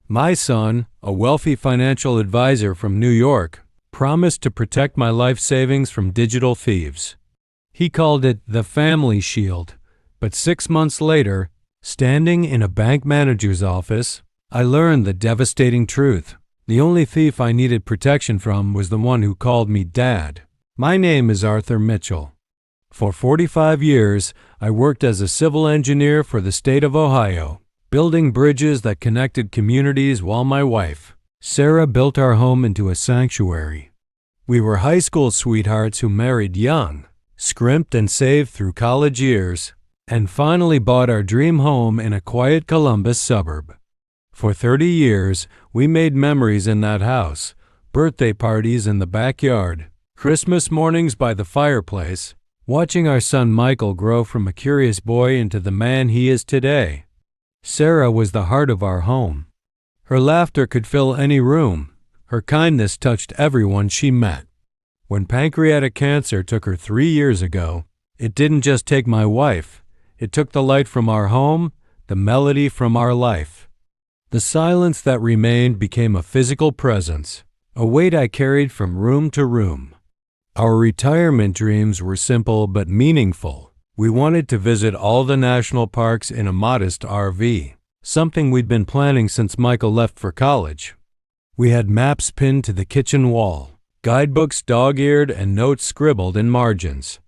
My son, a wealthy financial advisor from New York, promised to protect my life savings from digital thieves. He called it the family shield, but 6 months later, standing in a bank manager's office, I learned the devastating truth. The only thief I needed protection from was the one who called me Dad. My name is Arthur Mitchell. For 45 years, I worked as a civil engineer for the state of Ohio, building bridges that connected communities while my wife, Sarah, built our home into a sanctuary. We were high school sweethearts who married young, scrimped and saved through college years, and finally bought our dream home in a quiet Columbus suburb. For 30 years, we made memories in that house, birthday parties in the backyard, Christmas mornings by the fireplace, watching our son Michael grow from a curious boy into the man he is today. Sarah was the heart of our home. Her laughter could fill any room. Her kindness touched everyone she met. When pancreatic cancer took her 3 years ago, it didn't just take my wife. It took the light from our home, the melody from our life. The silence that remained became a physical presence, a weight I carried from room to room. Our retirement dreams were simple but meaningful. We wanted to visit all the national parks in a modest RV, something we'd been planning since Michael left for college. We had maps pinned to the kitchen wall, guidebooks dog-eared and notes scribbled in margins.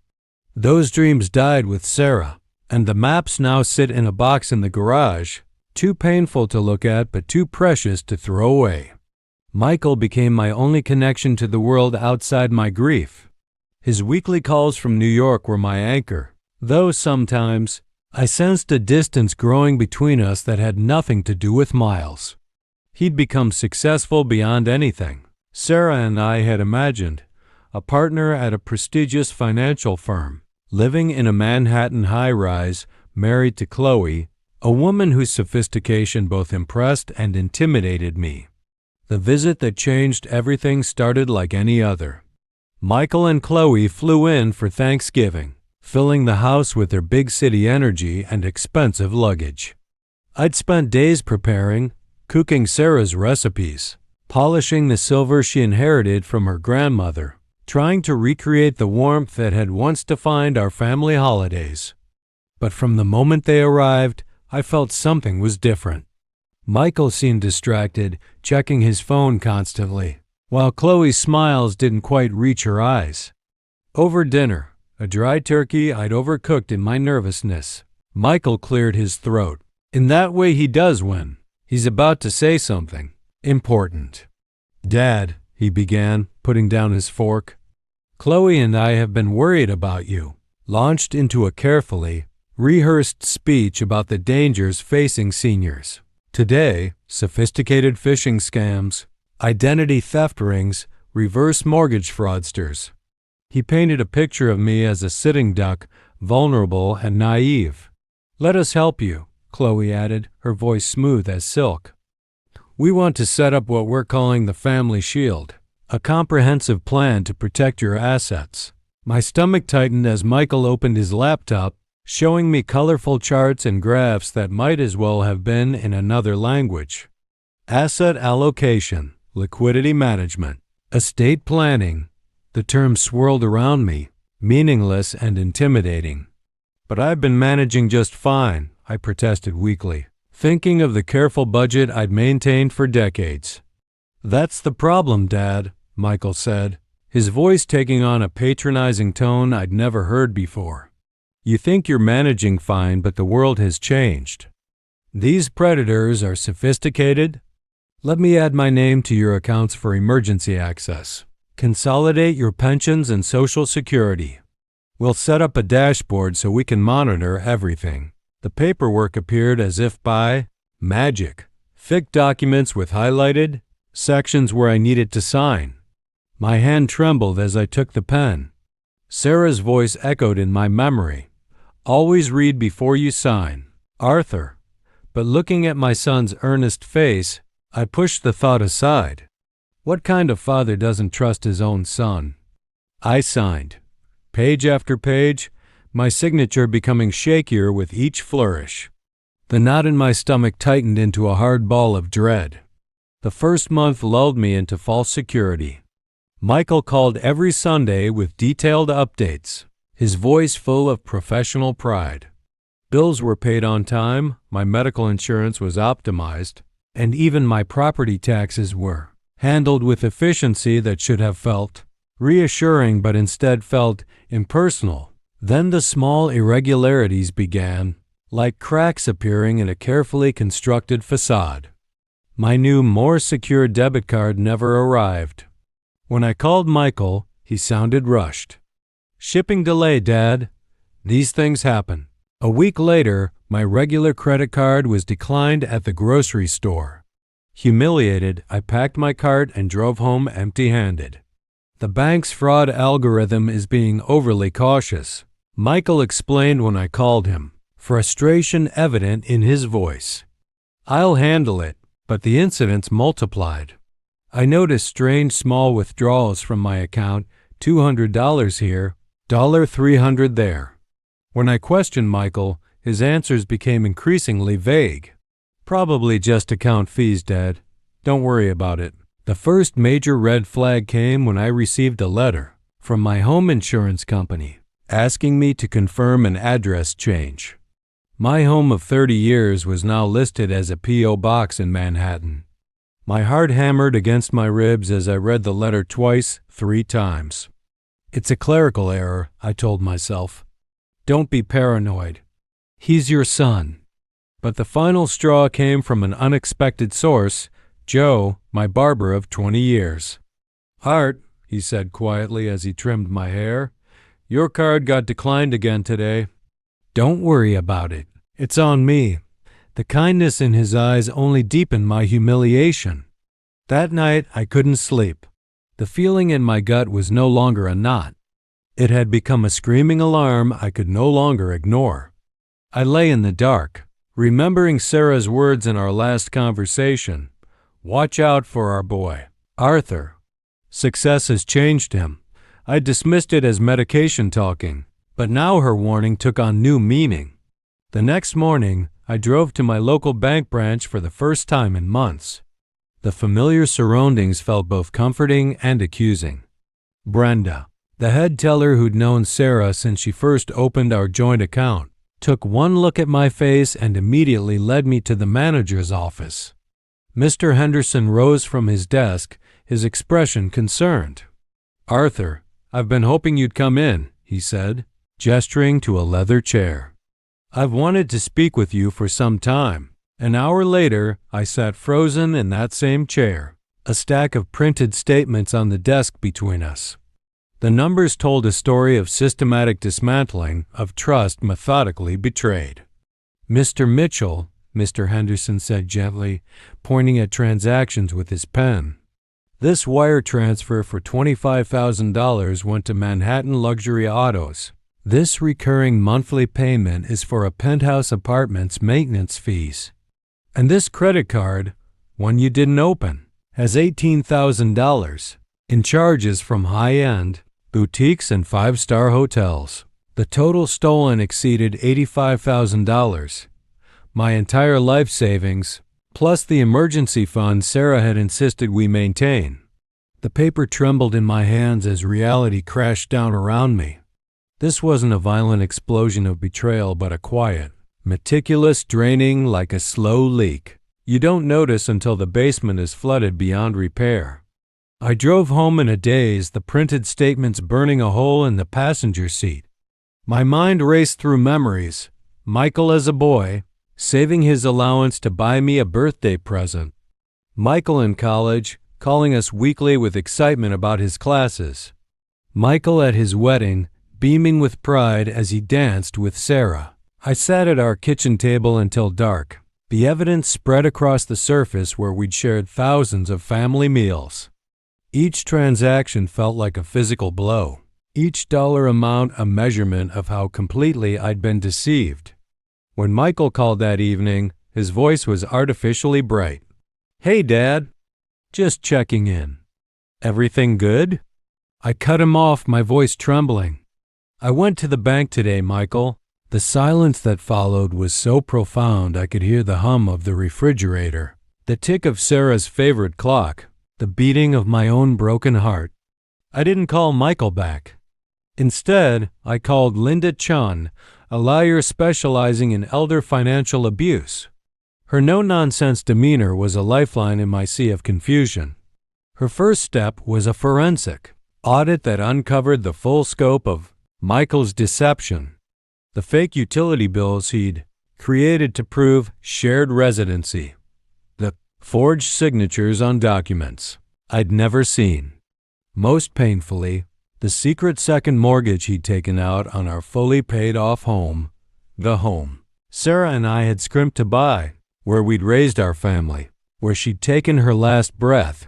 Those dreams died with Sarah, and the maps now sit in a box in the garage, too painful to look at but too precious to throw away. Michael became my only connection to the world outside my grief. His weekly calls from New York were my anchor, though sometimes I sensed a distance growing between us that had nothing to do with miles. He'd become successful beyond anything Sarah and I had imagined, a partner at a prestigious financial firm, living in a Manhattan high-rise, married to Chloe, a woman whose sophistication both impressed and intimidated me. The visit that changed everything started like any other. Michael and Chloe flew in for Thanksgiving, filling the house with their big city energy and expensive luggage. I'd spent days preparing, cooking Sarah's recipes, polishing the silver she inherited from her grandmother, trying to recreate the warmth that had once defined our family holidays. But from the moment they arrived, I felt something was different. Michael seemed distracted, checking his phone constantly, while Chloe's smiles didn't quite reach her eyes. Over dinner, a dry turkey I'd overcooked in my nervousness, Michael cleared his throat. In that way he does when he's about to say something important. "Dad," he began, putting down his fork, "Chloe and I have been worried about you," launched into a carefully rehearsed speech about the dangers facing seniors. Today, sophisticated phishing scams, identity theft rings, reverse mortgage fraudsters. He painted a picture of me as a sitting duck, vulnerable and naive. "Let us help you," Chloe added, her voice smooth as silk. "We want to set up what we're calling the family shield, a comprehensive plan to protect your assets." My stomach tightened as Michael opened his laptop, showing me colorful charts and graphs that might as well have been in another language. Asset allocation, liquidity management, estate planning. The terms swirled around me, meaningless and intimidating. "But I've been managing just fine," I protested weakly, thinking of the careful budget I'd maintained for decades. "That's the problem, Dad," Michael said, his voice taking on a patronizing tone I'd never heard before. "You think you're managing fine, but the world has changed. These predators are sophisticated. Let me add my name to your accounts for emergency access. Consolidate your pensions and Social Security. We'll set up a dashboard so we can monitor everything." The paperwork appeared as if by magic. Thick documents with highlighted sections where I needed to sign. My hand trembled as I took the pen. Sarah's voice echoed in my memory. "Always read before you sign, Arthur." But looking at my son's earnest face, I pushed the thought aside. What kind of father doesn't trust his own son? I signed. Page after page, my signature becoming shakier with each flourish. The knot in my stomach tightened into a hard ball of dread. The first month lulled me into false security. Michael called every Sunday with detailed updates, his voice full of professional pride. Bills were paid on time, my medical insurance was optimized, and even my property taxes were handled with efficiency that should have felt reassuring but instead felt impersonal. Then the small irregularities began, like cracks appearing in a carefully constructed facade. My new, more secure debit card never arrived. When I called Michael, he sounded rushed. "Shipping delay, Dad. These things happen." A week later, my regular credit card was declined at the grocery store. Humiliated, I packed my cart and drove home empty-handed. "The bank's fraud algorithm is being overly cautious," Michael explained when I called him, frustration evident in his voice. "I'll handle it," but the incidents multiplied. I noticed strange small withdrawals from my account, $200 here, $300 there. When I questioned Michael, his answers became increasingly vague. "Probably just account fees, Dad. Don't worry about it." The first major red flag came when I received a letter from my home insurance company asking me to confirm an address change. My home of 30 years was now listed as a P.O. box in Manhattan. My heart hammered against my ribs as I read the letter twice, 3 times. "It's a clerical error," I told myself. "Don't be paranoid. He's your son." But the final straw came from an unexpected source, Joe, my barber of 20 years. "Art," he said quietly as he trimmed my hair, "your card got declined again today." "Don't worry about it. It's on me." The kindness in his eyes only deepened my humiliation. That night I couldn't sleep. The feeling in my gut was no longer a knot. It had become a screaming alarm I could no longer ignore. I lay in the dark, remembering Sarah's words in our last conversation. "Watch out for our boy, Arthur." Success has changed him. I dismissed it as medication talking, but now her warning took on new meaning. The next morning, I drove to my local bank branch for the first time in months. The familiar surroundings felt both comforting and accusing. Brenda, the head teller who'd known Sarah since she first opened our joint account, took one look at my face and immediately led me to the manager's office. Mr. Henderson rose from his desk, his expression concerned. "Arthur, I've been hoping you'd come in," he said, gesturing to a leather chair. "I've wanted to speak with you for some time." An hour later, I sat frozen in that same chair, a stack of printed statements on the desk between us. The numbers told a story of systematic dismantling, of trust methodically betrayed. "Mr. Mitchell," Mr. Henderson said gently, pointing at transactions with his pen. "This wire transfer for $25,000 went to Manhattan Luxury Autos. This recurring monthly payment is for a penthouse apartment's maintenance fees. And this credit card, one you didn't open, has $18,000 in charges from high-end boutiques and 5-star hotels. The total stolen exceeded $85,000. My entire life savings, plus the emergency fund Sarah had insisted we maintain." The paper trembled in my hands as reality crashed down around me. This wasn't a violent explosion of betrayal, but a quiet, meticulous draining like a slow leak you don't notice until the basement is flooded beyond repair. I drove home in a daze, the printed statements burning a hole in the passenger seat. My mind raced through memories. Michael as a boy, saving his allowance to buy me a birthday present. Michael in college, calling us weekly with excitement about his classes. Michael at his wedding, beaming with pride as he danced with Sarah. I sat at our kitchen table until dark. The evidence spread across the surface where we'd shared thousands of family meals. Each transaction felt like a physical blow. Each dollar amount a measurement of how completely I'd been deceived. When Michael called that evening, his voice was artificially bright. "Hey, Dad. Just checking in. Everything good?" I cut him off, my voice trembling. "I went to the bank today, Michael." The silence that followed was so profound I could hear the hum of the refrigerator. The tick of Sarah's favorite clock, the beating of my own broken heart. I didn't call Michael back. Instead, I called Linda Chun, a lawyer specializing in elder financial abuse. Her no-nonsense demeanor was a lifeline in my sea of confusion. Her first step was a forensic audit that uncovered the full scope of Michael's deception. The fake utility bills he'd created to prove shared residency. The forged signatures on documents I'd never seen. Most painfully, the secret second mortgage he'd taken out on our fully paid-off home, the home Sarah and I had scrimped to buy, where we'd raised our family, where she'd taken her last breath.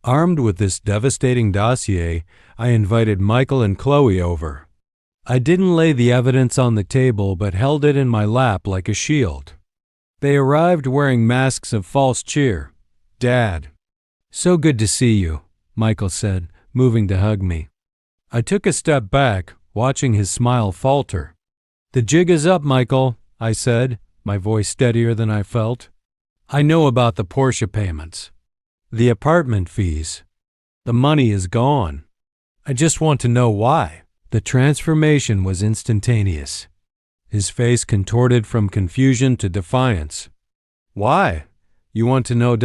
Armed with this devastating dossier, I invited Michael and Chloe over. I didn't lay the evidence on the table but held it in my lap like a shield. They arrived wearing masks of false cheer. "Dad." "So good to see you," Michael said, moving to hug me. I took a step back, watching his smile falter. "The jig is up, Michael," I said, my voice steadier than I felt. "I know about the Porsche payments. The apartment fees. The money is gone. I just want to know why." The transformation was instantaneous. His face contorted from confusion to defiance. "Why? You want to know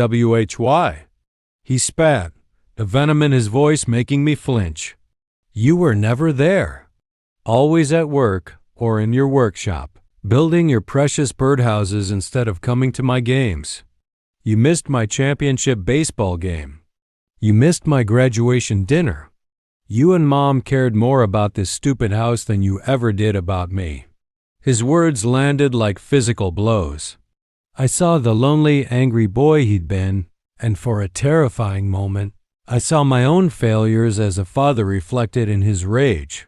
why?" He spat, the venom in his voice making me flinch. "You were never there. Always at work or in your workshop, building your precious birdhouses instead of coming to my games. You missed my championship baseball game. You missed my graduation dinner. You and Mom cared more about this stupid house than you ever did about me." His words landed like physical blows. I saw the lonely, angry boy he'd been, and for a terrifying moment, I saw my own failures as a father reflected in his rage.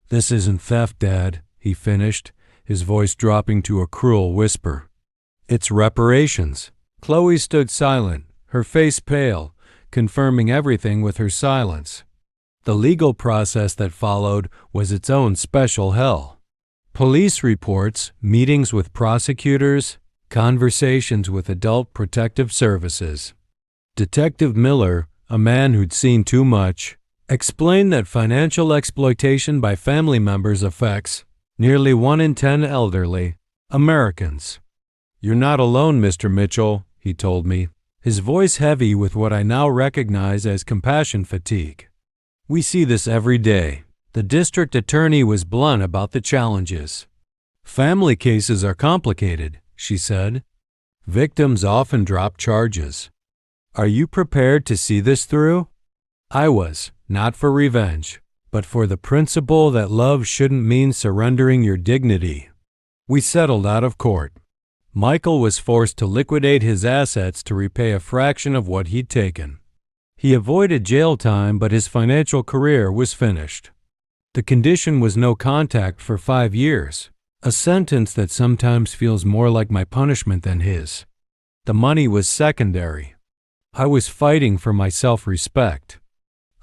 "This isn't theft, Dad," he finished, his voice dropping to a cruel whisper. "It's reparations." Chloe stood silent, her face pale, confirming everything with her silence. The legal process that followed was its own special hell. Police reports, meetings with prosecutors, conversations with Adult Protective Services. Detective Miller, a man who'd seen too much, explained that financial exploitation by family members affects nearly 1 in 10 elderly Americans. "You're not alone, Mr. Mitchell," he told me, his voice heavy with what I now recognize as compassion fatigue. "We see this every day." The district attorney was blunt about the challenges. "Family cases are complicated," she said. "Victims often drop charges. Are you prepared to see this through?" I was, not for revenge, but for the principle that love shouldn't mean surrendering your dignity. We settled out of court. Michael was forced to liquidate his assets to repay a fraction of what he'd taken. He avoided jail time, but his financial career was finished. The condition was no contact for 5 years, a sentence that sometimes feels more like my punishment than his. The money was secondary. I was fighting for my self-respect.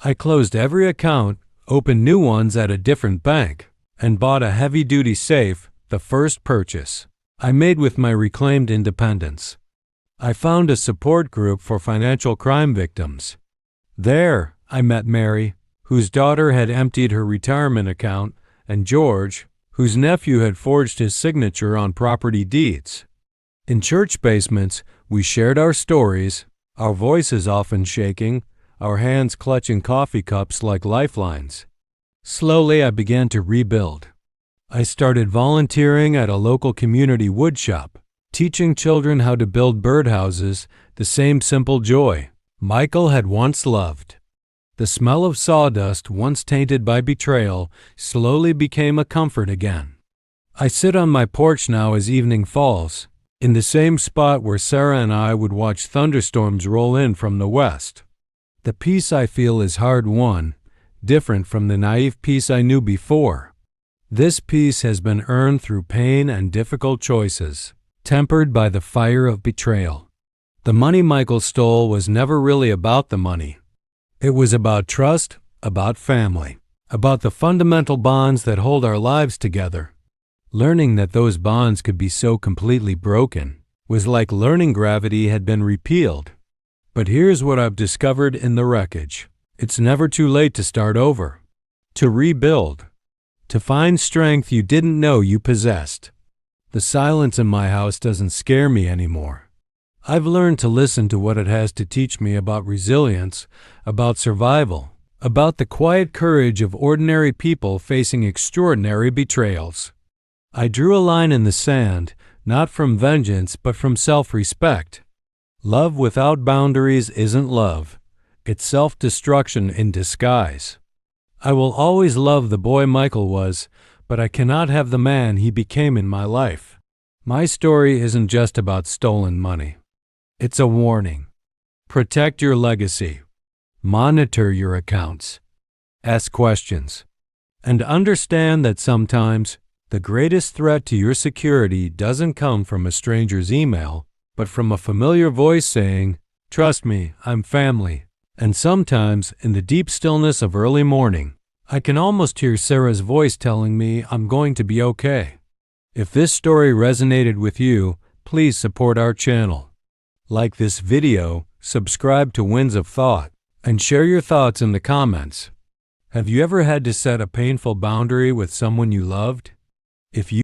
I closed every account, opened new ones at a different bank, and bought a heavy-duty safe, the first purchase I made with my reclaimed independence. I found a support group for financial crime victims. There, I met Mary, whose daughter had emptied her retirement account, and George, whose nephew had forged his signature on property deeds. In church basements, we shared our stories, our voices often shaking, our hands clutching coffee cups like lifelines. Slowly, I began to rebuild. I started volunteering at a local community woodshop, teaching children how to build birdhouses, the same simple joy Michael had once loved. The smell of sawdust, once tainted by betrayal, slowly became a comfort again. I sit on my porch now as evening falls, in the same spot where Sarah and I would watch thunderstorms roll in from the west. The peace I feel is hard-won, different from the naive peace I knew before. This peace has been earned through pain and difficult choices, tempered by the fire of betrayal. The money Michael stole was never really about the money. It was about trust, about family, about the fundamental bonds that hold our lives together. Learning that those bonds could be so completely broken Was like learning gravity had been repealed. But here's what I've discovered in the wreckage. It's never too late to start over, to rebuild, to find strength you didn't know you possessed. The silence in my house doesn't scare me anymore. I've learned to listen to what it has to teach me about resilience, about survival, about the quiet courage of ordinary people facing extraordinary betrayals. I drew a line in the sand, not from vengeance but from self-respect. Love without boundaries isn't love. It's self-destruction in disguise. I will always love the boy Michael was, but I cannot have the man he became in my life. My story isn't just about stolen money. It's a warning. Protect your legacy. Monitor your accounts. Ask questions. And understand that sometimes the greatest threat to your security doesn't come from a stranger's email, but from a familiar voice saying, "Trust me, I'm family." And sometimes, in the deep stillness of early morning, I can almost hear Sarah's voice telling me I'm going to be okay. If this story resonated with you, please support our channel. Like this video, subscribe to Winds of Thought, and share your thoughts in the comments. Have you ever had to set a painful boundary with someone you loved? If you